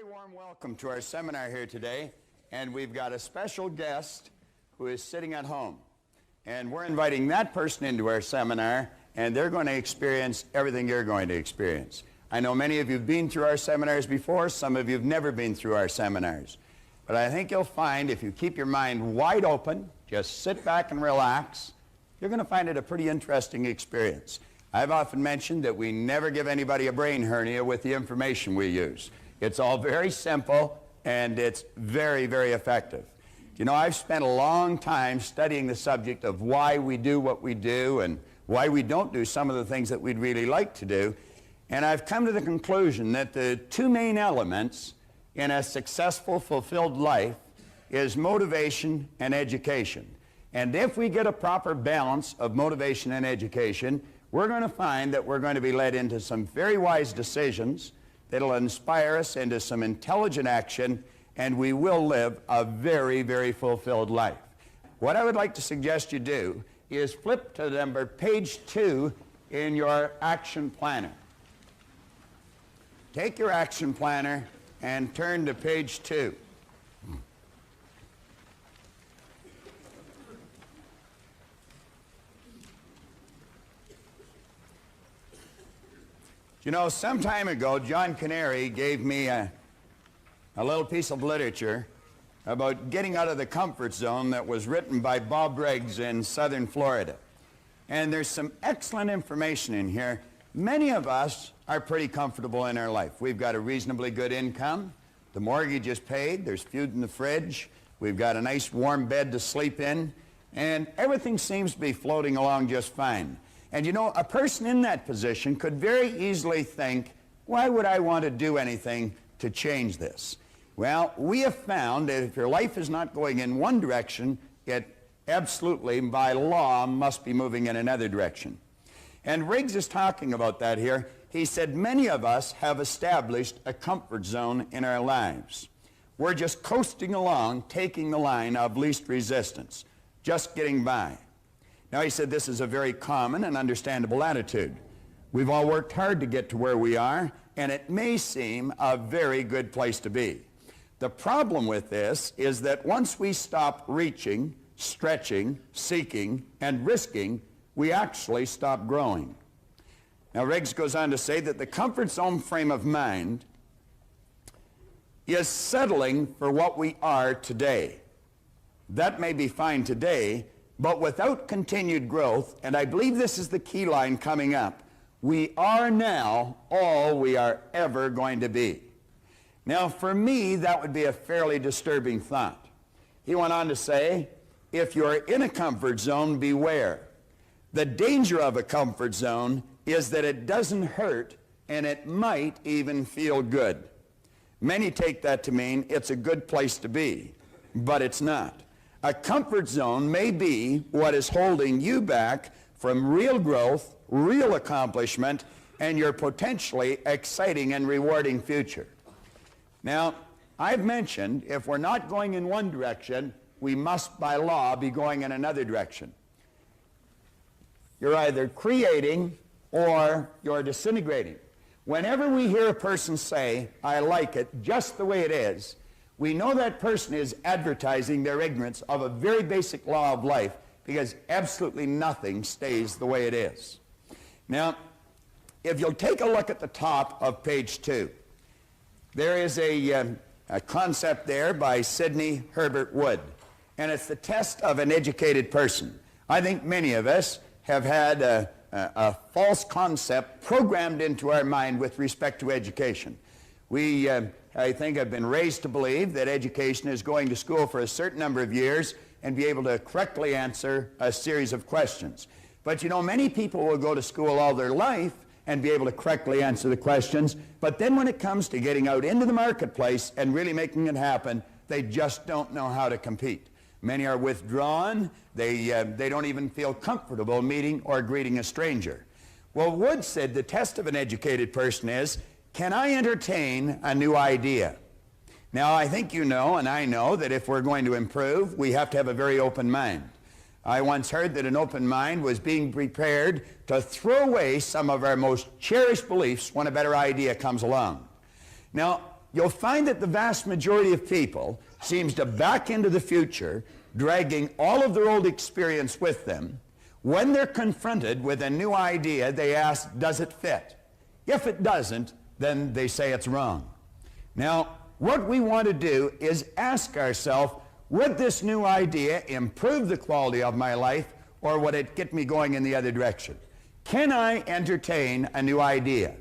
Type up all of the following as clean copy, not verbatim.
warm welcome to our seminar here today, and we've got a special guest who is sitting at home. And we're inviting that person into our seminar, and they're going to experience everything you're going to experience. I know many of you have been through our seminars before, some of you have never been through our seminars. But I think you'll find if you keep your mind wide open, just sit back and relax, you're going to find it a pretty interesting experience. I've often mentioned that we never give anybody a brain hernia with the information we use. It's all very simple, and it's very, very effective. You know, I've spent a long time studying the subject of why we do what we do and why we don't do some of the things that we'd really like to do. And I've come to the conclusion that the two main elements in a successful, fulfilled life is motivation and education. And if we get a proper balance of motivation and education, we're going to find that we're going to be led into some very wise decisions that'll inspire us into some intelligent action, and we will live a very, very fulfilled life. What I would like to suggest you do is flip to page 2 in your action planner. Take your action planner and turn to page 2. You know, some time ago, John Canary gave me a little piece of literature about getting out of the comfort zone that was written by Bob Briggs in southern Florida. And there's some excellent information in here. Many of us are pretty comfortable in our life. We've got a reasonably good income. The mortgage is paid. There's food in the fridge. We've got a nice warm bed to sleep in. And everything seems to be floating along just fine. And you know, a person in that position could very easily think, why would I want to do anything to change this? Well, we have found that if your life is not going in one direction, it absolutely, by law, must be moving in another direction. And Riggs is talking about that here. He said many of us have established a comfort zone in our lives. We're just coasting along, taking the line of least resistance, just getting by. Now, he said this is a very common and understandable attitude. We've all worked hard to get to where we are, and it may seem a very good place to be. The problem with this is that once we stop reaching, stretching, seeking, and risking, we actually stop growing. Now, Riggs goes on to say that the comfort zone frame of mind is settling for what we are today. That may be fine today, but without continued growth, and I believe this is the key line coming up, we are now all we are ever going to be. Now, for me, that would be a fairly disturbing thought. He went on to say, if you're in a comfort zone, beware. The danger of a comfort zone is that it doesn't hurt, and it might even feel good. Many take that to mean it's a good place to be, but it's not. A comfort zone may be what is holding you back from real growth, real accomplishment, and your potentially exciting and rewarding future. Now, I've mentioned if we're not going in one direction, we must by law be going in another direction. You're either creating or you're disintegrating. Whenever we hear a person say, I like it just the way it is, we know that person is advertising their ignorance of a very basic law of life, because absolutely nothing stays the way it is. Now, if you'll take a look at the top of page 2, there is a concept there by Sidney Herbert Wood, and it's the test of an educated person. I think many of us have had a false concept programmed into our mind with respect to education. We I think I've been raised to believe that education is going to school for a certain number of years and be able to correctly answer a series of questions. But you know, many people will go to school all their life and be able to correctly answer the questions, but then when it comes to getting out into the marketplace and really making it happen, they just don't know how to compete. Many are withdrawn. They don't even feel comfortable meeting or greeting a stranger. Well, Wood said the test of an educated person is, can I entertain a new idea? Now, I think you know, and I know, that if we're going to improve, we have to have a very open mind. I once heard that an open mind was being prepared to throw away some of our most cherished beliefs when a better idea comes along. Now, you'll find that the vast majority of people seems to back into the future, dragging all of their old experience with them. When they're confronted with a new idea, they ask, does it fit? If it doesn't, then they say it's wrong. Now, what we want to do is ask ourselves, would this new idea improve the quality of my life, or would it get me going in the other direction? Can I entertain a new idea?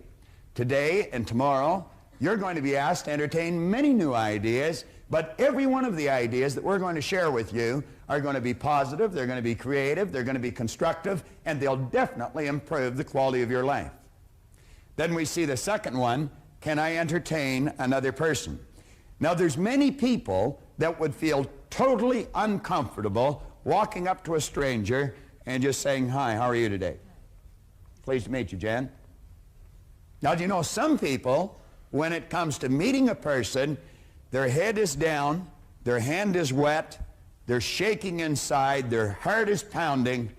Today and tomorrow, you're going to be asked to entertain many new ideas, but every one of the ideas that we're going to share with you are going to be positive, they're going to be creative, they're going to be constructive, and they'll definitely improve the quality of your life. Then we see the second one, can I entertain another person? Now, there's many people that would feel totally uncomfortable walking up to a stranger and just saying, hi, how are you today? Pleased to meet you, Jan. Now, do you know some people, when it comes to meeting a person, their head is down, their hand is wet, they're shaking inside, their heart is pounding,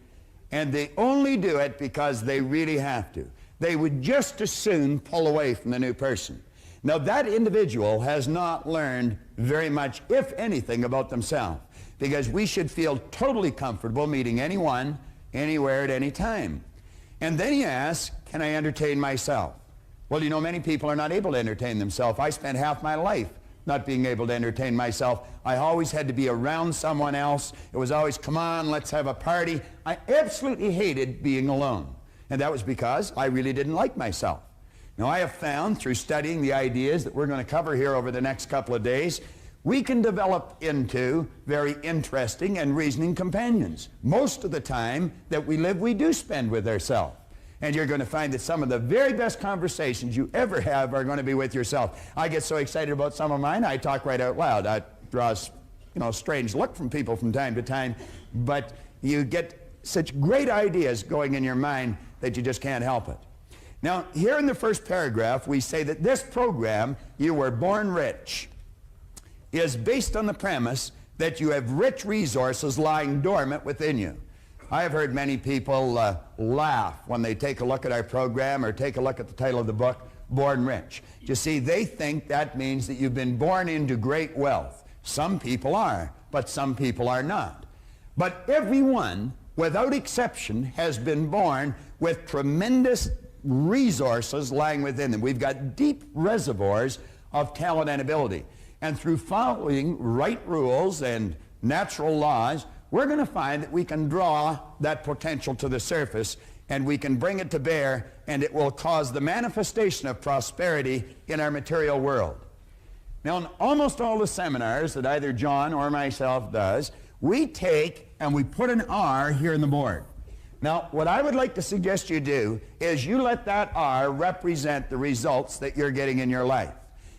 and they only do it because they really have to. They would just as soon pull away from the new person. Now, that individual has not learned very much, if anything, about themselves, because we should feel totally comfortable meeting anyone, anywhere, at any time. And then he asks, can I entertain myself? Well, you know, many people are not able to entertain themselves. I spent half my life not being able to entertain myself. I always had to be around someone else. It was always, come on, let's have a party. I absolutely hated being alone. And that was because I really didn't like myself. Now, I have found through studying the ideas that we're going to cover here over the next couple of days, we can develop into very interesting and reasoning companions. Most of the time that we live, we do spend with ourselves. And you're going to find that some of the very best conversations you ever have are going to be with yourself. I get so excited about some of mine, I talk right out loud. That draws, a strange look from people from time to time, but you get such great ideas going in your mind that you just can't help it. Now, here in the first paragraph, we say that this program, You Were Born Rich, is based on the premise that you have rich resources lying dormant within you. I have heard many people laugh when they take a look at our program or take a look at the title of the book, Born Rich. You see, they think that means that you've been born into great wealth. Some people are, but some people are not. But everyone, without exception, has been born with tremendous resources lying within them. We've got deep reservoirs of talent and ability. And through following right rules and natural laws, we're going to find that we can draw that potential to the surface and we can bring it to bear, and it will cause the manifestation of prosperity in our material world. Now, in almost all the seminars that either John or myself does, we take and we put an R here in the board. Now, what I would like to suggest you do is you let that R represent the results that you're getting in your life.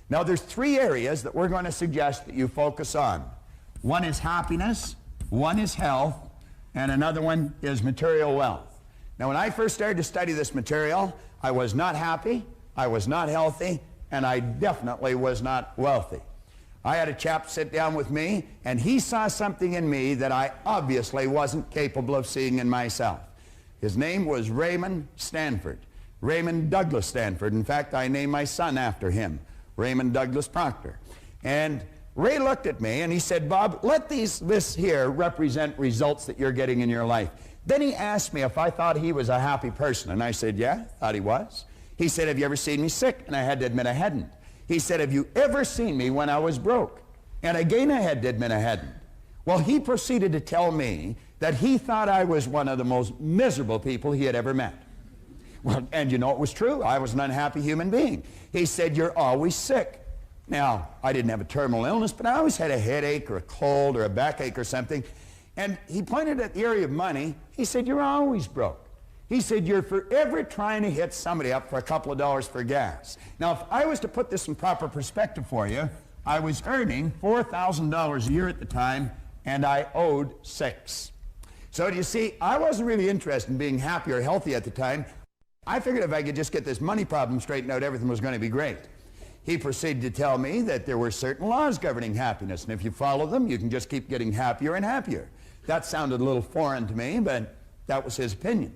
Now, there's three areas that we're going to suggest that you focus on. One is happiness, one is health, and another one is material wealth. Now, when I first started to study this material, I was not happy, I was not healthy, and I definitely was not wealthy. I had a chap sit down with me, and he saw something in me that I obviously wasn't capable of seeing in myself. His name was Raymond Stanford, Raymond Douglas Stanford. In fact, I named my son after him, Raymond Douglas Proctor. And Ray looked at me and he said, Bob, let this here represent results that you're getting in your life. Then he asked me if I thought he was a happy person, and I said, yeah, thought he was. He said, have you ever seen me sick? And I had to admit I hadn't. He said, have you ever seen me when I was broke? And again I had to admit I hadn't. Well, he proceeded to tell me that he thought I was one of the most miserable people he had ever met. Well, and you know it was true. I was an unhappy human being. He said, you're always sick. Now, I didn't have a terminal illness, but I always had a headache or a cold or a backache or something. And he pointed at the area of money. He said, you're always broke. He said, you're forever trying to hit somebody up for a couple of dollars for gas. Now, if I was to put this in proper perspective for you, I was earning $4,000 a year at the time, and I owed $6,000. So do you see, I wasn't really interested in being happy or healthy at the time. I figured if I could just get this money problem straightened out, everything was going to be great. He proceeded to tell me that there were certain laws governing happiness, and if you follow them, you can just keep getting happier and happier. That sounded a little foreign to me, but that was his opinion.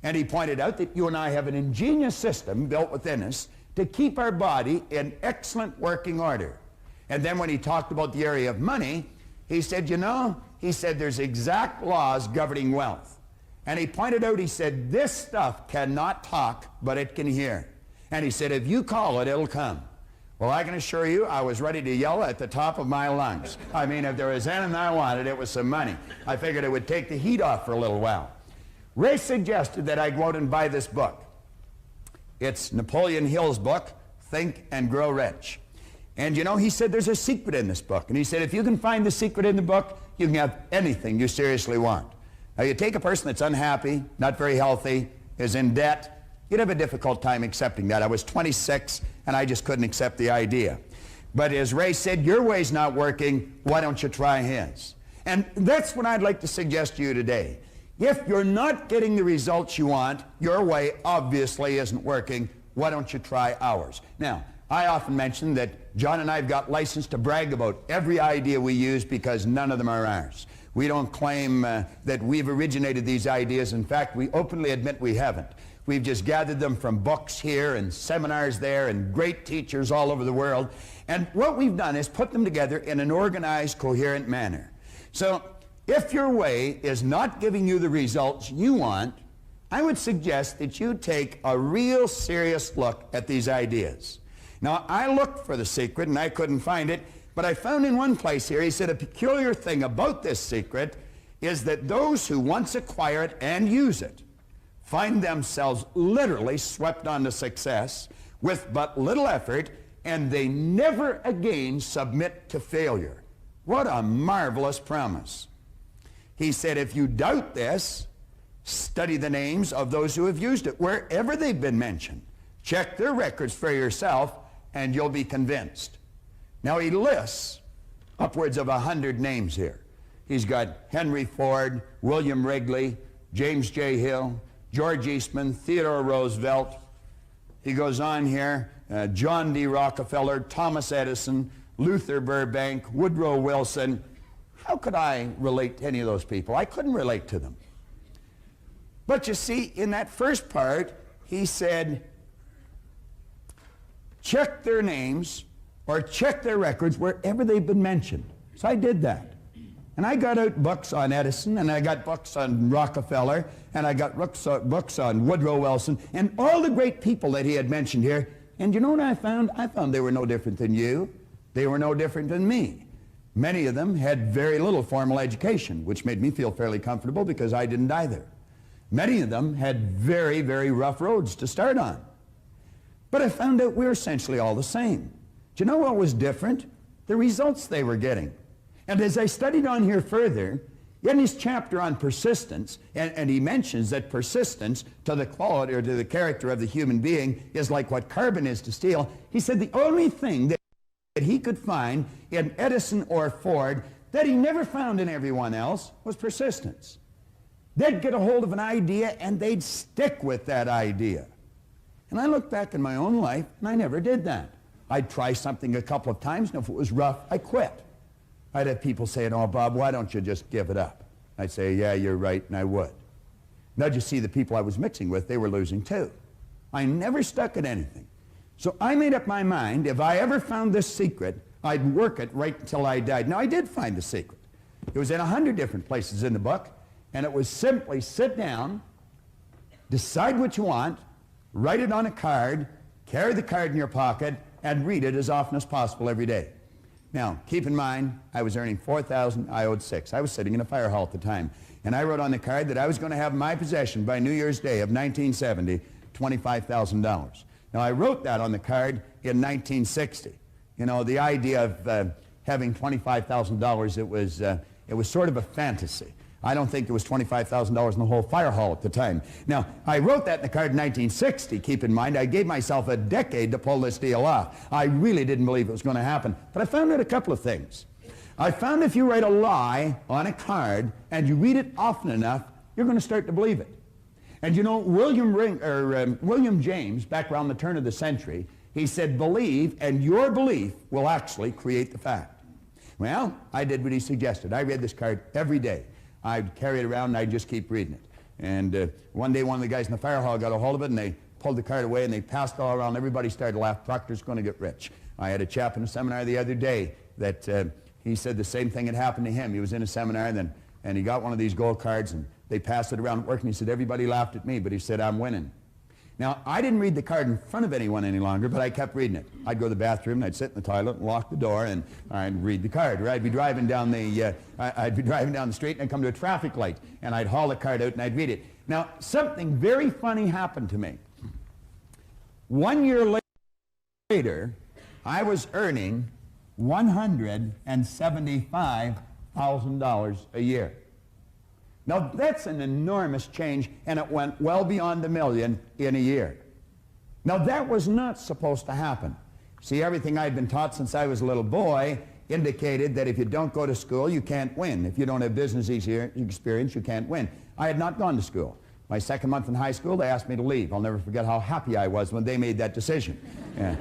And he pointed out that you and I have an ingenious system built within us to keep our body in excellent working order. And then when he talked about the area of money, he said, you know, he said there's exact laws governing wealth. And he pointed out, he said, this stuff cannot talk, but it can hear. And he said, if you call it, it'll come. Well, I can assure you, I was ready to yell at the top of my lungs. I mean, if there was anything I wanted, it was some money. I figured it would take the heat off for a little while. Ray suggested that I go out and buy this book. It's Napoleon Hill's book, Think and Grow Rich. And you know, he said there's a secret in this book. And he said if you can find the secret in the book, you can have anything you seriously want. Now, you take a person that's unhappy, not very healthy, is in debt, you'd have a difficult time accepting that. I was 26, and I just couldn't accept the idea. But as Ray said, your way's not working, why don't you try his? And that's what I'd like to suggest to you today. If you're not getting the results you want, your way obviously isn't working, why don't you try ours? Now, I often mention that John and I have got license to brag about every idea we use because none of them are ours. We don't claim that we've originated these ideas. In fact, we openly admit we haven't. We've just gathered them from books here and seminars there and great teachers all over the world. And what we've done is put them together in an organized, coherent manner. So if your way is not giving you the results you want, I would suggest that you take a real serious look at these ideas. Now, I looked for the secret and I couldn't find it, but I found in one place here, he said a peculiar thing about this secret is that those who once acquire it and use it find themselves literally swept on to success with but little effort, and they never again submit to failure. What a marvelous promise. He said, if you doubt this, study the names of those who have used it, wherever they've been mentioned. Check their records for yourself, and you'll be convinced. Now, he lists upwards of 100 names here. He's got Henry Ford, William Wrigley, James J. Hill, George Eastman, Theodore Roosevelt. He goes on here, John D. Rockefeller, Thomas Edison, Luther Burbank, Woodrow Wilson. How could I relate to any of those people? I couldn't relate to them. But you see, in that first part, he said, check their names or check their records wherever they've been mentioned. So I did that. And I got out books on Edison, and I got books on Rockefeller, and I got books on Woodrow Wilson, and all the great people that he had mentioned here. And you know what I found? I found they were no different than you. They were no different than me. Many of them had very little formal education, which made me feel fairly comfortable because I didn't either. Many of them had very, very rough roads to start on. But I found out we were essentially all the same. Do you know what was different? The results they were getting. And as I studied on here further, in his chapter on persistence, and he mentions that persistence to the quality or to the character of the human being is like what carbon is to steel, he said the only thing that he could find in Edison or Ford that he never found in everyone else was persistence. They'd get a hold of an idea and they'd stick with that idea. And I look back in my own life and I never did that. I'd try something a couple of times, and if it was rough, I quit. I'd have people saying, oh, Bob, why don't you just give it up? I'd say, yeah, you're right, and I would. Now, you see, the people I was mixing with, they were losing too. I never stuck at anything. So I made up my mind, if I ever found this secret, I'd work it right until I died. Now, I did find the secret. It was in 100 different places in the book, and it was simply sit down, decide what you want, write it on a card, carry the card in your pocket, and read it as often as possible every day. Now, keep in mind, I was earning $4,000, I owed $6,000. I was sitting in a fire hall at the time, and I wrote on the card that I was going to have in my possession by New Year's Day of 1970, $25,000. Now, I wrote that on the card in 1960. You know, the idea of having $25,000, it was sort of a fantasy. I don't think there was $25,000 in the whole fire hall at the time. Now, I wrote that in the card in 1960, keep in mind. I gave myself a decade to pull this deal off. I really didn't believe it was going to happen. But I found out a couple of things. I found if you write a lie on a card and you read it often enough, you're going to start to believe it. And you know, William James, back around the turn of the century, he said, believe, and your belief will actually create the fact. Well, I did what he suggested. I read this card every day. I'd carry it around and I'd just keep reading it. And one day one of the guys in the fire hall got a hold of it and they pulled the card away, and they passed it all around. Everybody started to laugh. Proctor's going to get rich. I had a chap in a seminar the other day that he said the same thing had happened to him. He was in a seminar, and he got one of these gold cards, and they passed it around at work, and he said, everybody laughed at me, but he said, I'm winning. Now, I didn't read the card in front of anyone any longer, but I kept reading it. I'd go to the bathroom, and I'd sit in the toilet and lock the door, and I'd read the card. Or I'd be driving down the street, and I'd come to a traffic light, and I'd haul the card out, and I'd read it. Now, something very funny happened to me. 1 year later, I was earning $175,000 a year. Now, that's an enormous change, and it went well beyond $1 million in a year. Now, that was not supposed to happen. See, everything I'd been taught since I was a little boy indicated that if you don't go to school, you can't win. If you don't have business experience, you can't win. I had not gone to school. My second month in high school, they asked me to leave. I'll never forget how happy I was when they made that decision. Yeah.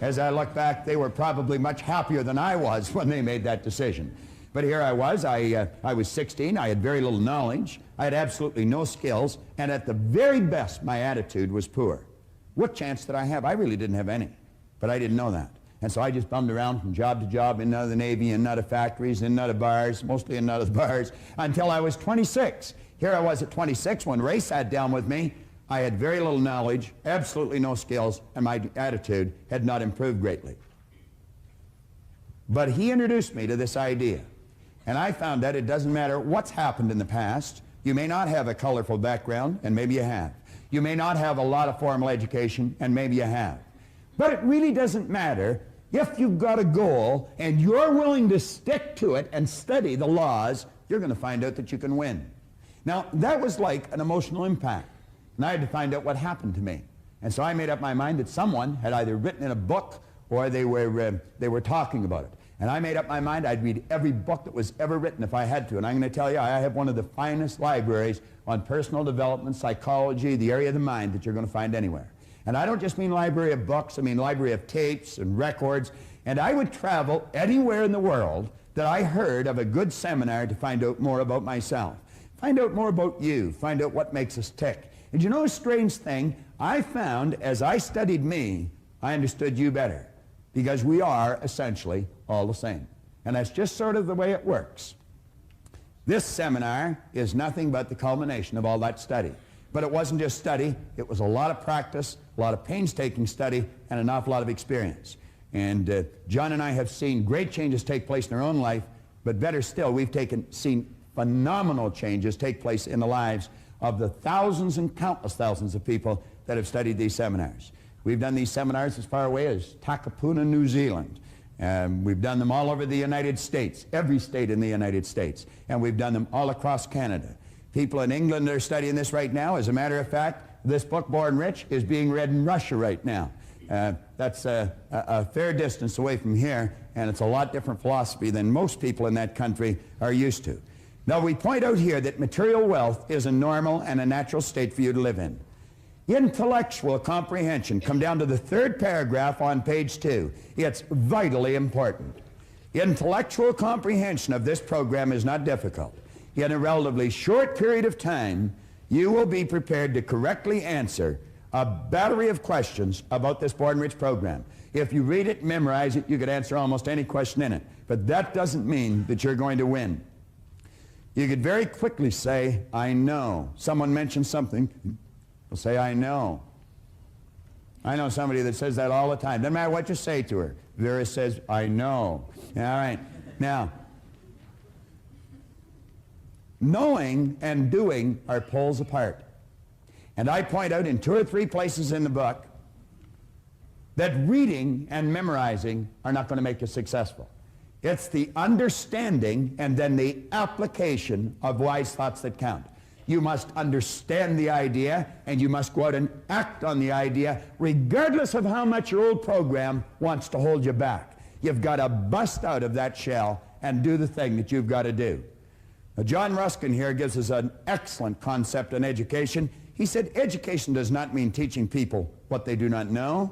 As I look back, they were probably much happier than I was when they made that decision. But here I was, I was 16, I had very little knowledge, I had absolutely no skills, and at the very best, my attitude was poor. What chance did I have? I really didn't have any, but I didn't know that. And so I just bummed around from job to job, in and out of the Navy, in and out of factories, in and out of bars, mostly in and out of the bars, until I was 26. Here I was at 26 when Ray sat down with me. I had very little knowledge, absolutely no skills, and my attitude had not improved greatly. But he introduced me to this idea. And I found that it doesn't matter what's happened in the past. You may not have a colorful background, and maybe you have. You may not have a lot of formal education, and maybe you have. But it really doesn't matter if you've got a goal and you're willing to stick to it and study the laws, you're going to find out that you can win. Now, that was like an emotional impact. And I had to find out what happened to me. And so I made up my mind that someone had either written in a book or they were talking about it. And I made up my mind I'd read every book that was ever written if I had to. And I'm going to tell you, I have one of the finest libraries on personal development, psychology, the area of the mind that you're going to find anywhere. And I don't just mean library of books, I mean library of tapes and records. And I would travel anywhere in the world that I heard of a good seminar to find out more about myself. Find out more about you. Find out what makes us tick. And you know a strange thing? I found as I studied me, I understood you better. Because we are essentially all the same. And that's just sort of the way it works. This seminar is nothing but the culmination of all that study. But it wasn't just study, it was a lot of practice, a lot of painstaking study, and an awful lot of experience. And John and I have seen great changes take place in our own life, but better still, we've seen phenomenal changes take place in the lives of the thousands and countless thousands of people that have studied these seminars. We've done these seminars as far away as Takapuna, New Zealand. We've done them all over the United States, every state in the United States. And we've done them all across Canada. People in England are studying this right now. As a matter of fact, this book, Born Rich, is being read in Russia right now. That's a fair distance away from here, and it's a lot different philosophy than most people in that country are used to. Now, we point out here that material wealth is a normal and a natural state for you to live in. Intellectual comprehension, come down to the third paragraph on page 2. It's vitally important. Intellectual comprehension of this program is not difficult. In a relatively short period of time, you will be prepared to correctly answer a battery of questions about this Born Rich program. If you read it, memorize it, you could answer almost any question in it. But that doesn't mean that you're going to win. You could very quickly say, I know. Someone mentions something, you'll say, I know. I know somebody that says that all the time. Doesn't matter what you say to her. Vera says, I know. All right. Now, knowing and doing are poles apart. And I point out in 2 or 3 places in the book that reading and memorizing are not going to make you successful. It's the understanding and then the application of wise thoughts that count. You must understand the idea, and you must go out and act on the idea, regardless of how much your old program wants to hold you back. You've got to bust out of that shell and do the thing that you've got to do. Now, John Ruskin here gives us an excellent concept on education. He said, education does not mean teaching people what they do not know.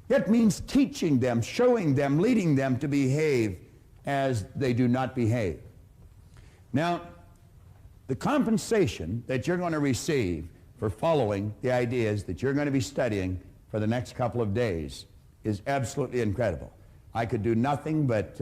It means teaching them, showing them, leading them to behave as they do not behave. Now, the compensation that you're going to receive for following the ideas that you're going to be studying for the next couple of days is absolutely incredible. I could do nothing but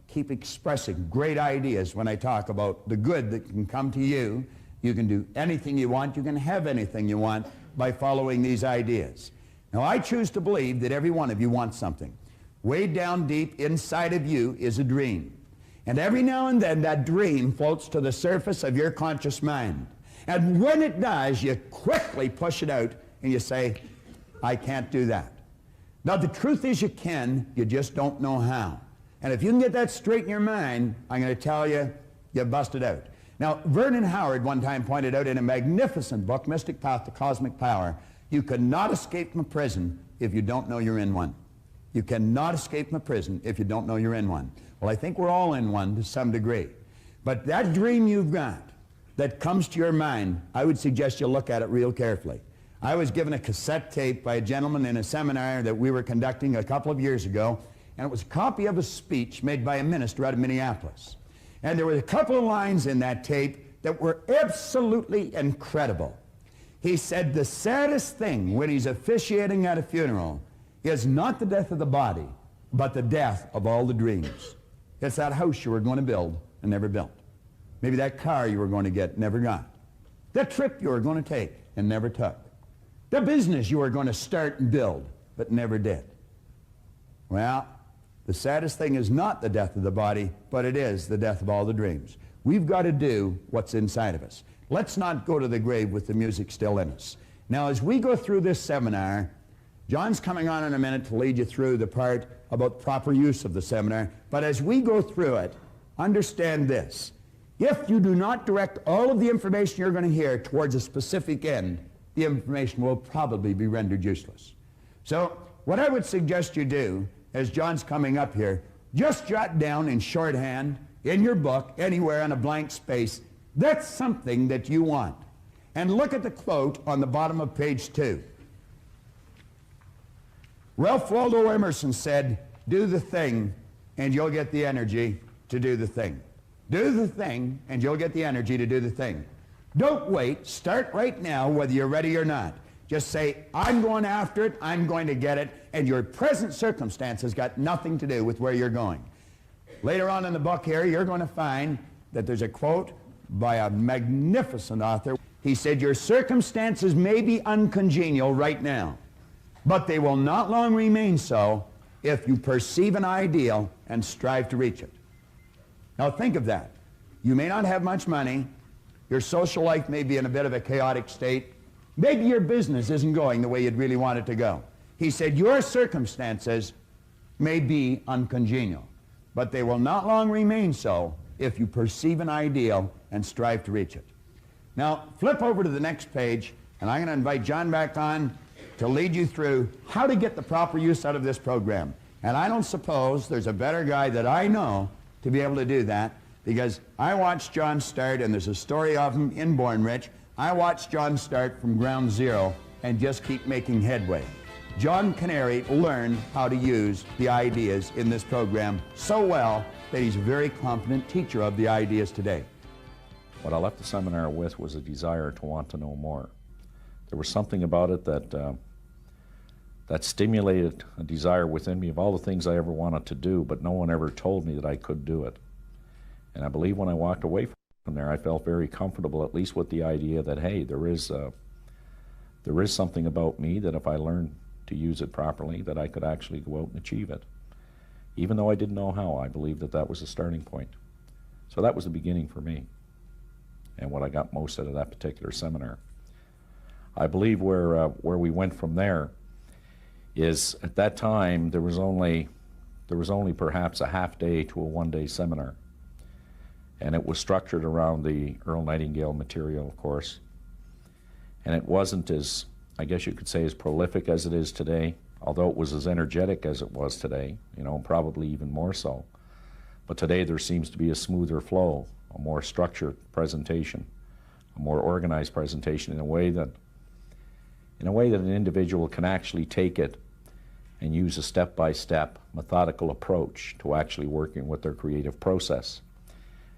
keep expressing great ideas when I talk about the good that can come to you. You can do anything you want. You can have anything you want by following these ideas. Now, I choose to believe that every one of you wants something. Way down deep inside of you is a dream. And every now and then that dream floats to the surface of your conscious mind. And when it does, you quickly push it out and you say, I can't do that. Now, the truth is you can, you just don't know how. And if you can get that straight in your mind, I'm going to tell you, you busted out. Now, Vernon Howard one time pointed out in a magnificent book, Mystic Path to Cosmic Power, you cannot escape from a prison if you don't know you're in one. You cannot escape from a prison if you don't know you're in one. Well, I think we're all in one to some degree. But that dream you've got that comes to your mind, I would suggest you look at it real carefully. I was given a cassette tape by a gentleman in a seminar that we were conducting a couple of years ago, and it was a copy of a speech made by a minister out of Minneapolis. And there were a couple of lines in that tape that were absolutely incredible. He said the saddest thing when he's officiating at a funeral is not the death of the body, but the death of all the dreams. It's that house you were going to build and never built. Maybe that car you were going to get, never got. That trip you were going to take and never took. The business you were going to start and build, but never did. Well, the saddest thing is not the death of the body, but it is the death of all the dreams. We've got to do what's inside of us. Let's not go to the grave with the music still in us. Now, as we go through this seminar, John's coming on in a minute to lead you through the part about proper use of the seminar, but as we go through it, understand this. If you do not direct all of the information you're going to hear towards a specific end, the information will probably be rendered useless. So what I would suggest you do, as John's coming up here, just jot down in shorthand, in your book, anywhere on a blank space, that's something that you want. And look at the quote on the bottom of page 2. Ralph Waldo Emerson said, do the thing and you'll get the energy to do the thing. Do the thing and you'll get the energy to do the thing. Don't wait. Start right now, whether you're ready or not. Just say, I'm going after it, I'm going to get it, and your present circumstance has got nothing to do with where you're going. Later on in the book here, you're going to find that there's a quote by a magnificent author. He said, your circumstances may be uncongenial right now, but they will not long remain so if you perceive an ideal and strive to reach it. Now think of that. You may not have much money. Your social life may be in a bit of a chaotic state. Maybe your business isn't going the way you'd really want it to go. He said, your circumstances may be uncongenial, but they will not long remain so if you perceive an ideal and strive to reach it. Now, flip over to the next page, and I'm going to invite John back on to lead you through how to get the proper use out of this program. And I don't suppose there's a better guy that I know to be able to do that, because I watched John start, and there's a story of him in Born Rich. I watched John start from ground zero and just keep making headway. John Canary learned how to use the ideas in this program so well that he's a very competent teacher of the ideas today. What I left the seminar with was a desire to want to know more. There was something about it that that stimulated a desire within me of all the things I ever wanted to do, but no one ever told me that I could do it. And I believe when I walked away from there, I felt very comfortable, at least with the idea that, hey, there is something about me that if I learned to use it properly, that I could actually go out and achieve it. Even though I didn't know how, I believed that that was the starting point. So that was the beginning for me, and what I got most out of that particular seminar. I believe where we went from there is, at that time, there was only perhaps a half day to a one-day seminar. And it was structured around the Earl Nightingale material, of course. And it wasn't as, I guess you could say, as prolific as it is today, although it was as energetic as it was today, you know, probably even more so. But today there seems to be a smoother flow, a more structured presentation, a more organized presentation in a way that an individual can actually take it and use a step-by-step methodical approach to actually working with their creative process.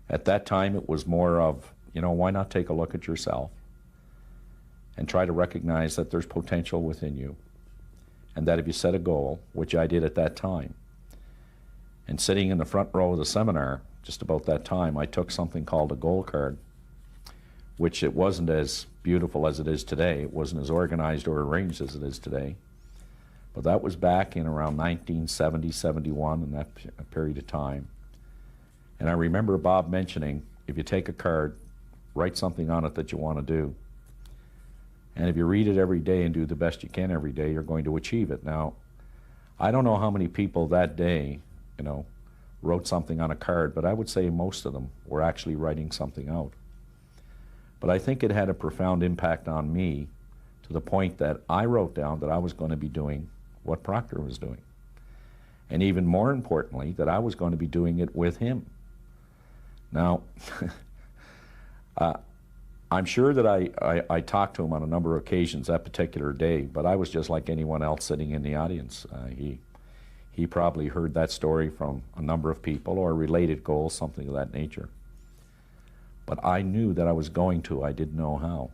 At that time, it was more of, you know, why not take a look at yourself and try to recognize that there's potential within you, and that if you set a goal, which I did at that time, and sitting in the front row of the seminar, just about that time, I took something called a goal card, which it wasn't as beautiful as it is today. It wasn't as organized or arranged as it is today. But that was back in around 1970, 71, in that period of time. And I remember Bob mentioning, if you take a card, write something on it that you want to do. And if you read it every day and do the best you can every day, you're going to achieve it. Now, I don't know how many people that day, wrote something on a card, but I would say most of them were actually writing something out. But I think it had a profound impact on me to the point that I wrote down that I was going to be doing what Proctor was doing. And even more importantly, that I was going to be doing it with him. Now, I'm sure that I talked to him on a number of occasions that particular day, but I was just like anyone else sitting in the audience. He probably heard that story from a number of people or related goals, something of that nature. But I knew that I was going to, I didn't know how.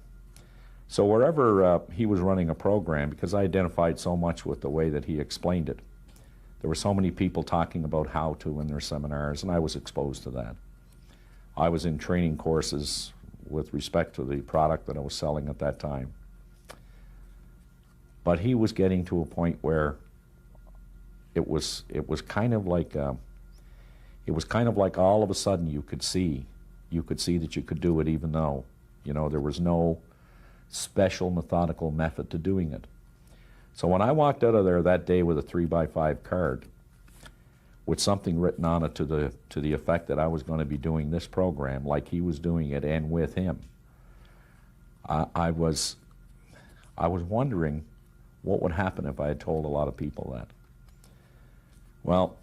So wherever he was running a program, because I identified so much with the way that he explained it, there were so many people talking about how to in their seminars, and I was exposed to that. I was in training courses with respect to the product that I was selling at that time. But he was getting to a point where it was kind of like all of a sudden you could see that you could do it, even though there was no special methodical method to doing it. So when I walked out of there that day with a 3x5 card with something written on it to the effect that I was going to be doing this program like he was doing it and with him, I was wondering what would happen if I had told a lot of people that. Well,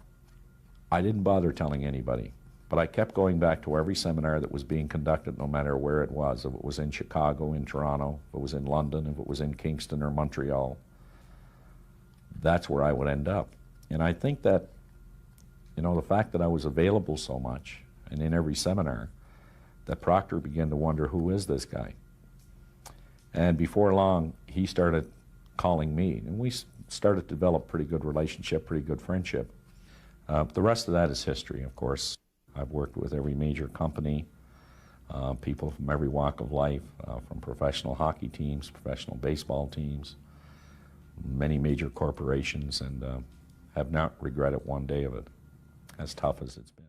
I didn't bother telling anybody, but I kept going back to every seminar that was being conducted, no matter where it was. If it was in Chicago, in Toronto, if it was in London, if it was in Kingston or Montreal, that's where I would end up. And I think that, the fact that I was available so much and in every seminar, that Proctor began to wonder, who is this guy? And before long, he started calling me, and we started to develop pretty good relationship, pretty good friendship. The rest of that is history, of course. I've worked with every major company, people from every walk of life, from professional hockey teams, professional baseball teams, many major corporations, and have not regretted one day of it, as tough as it's been.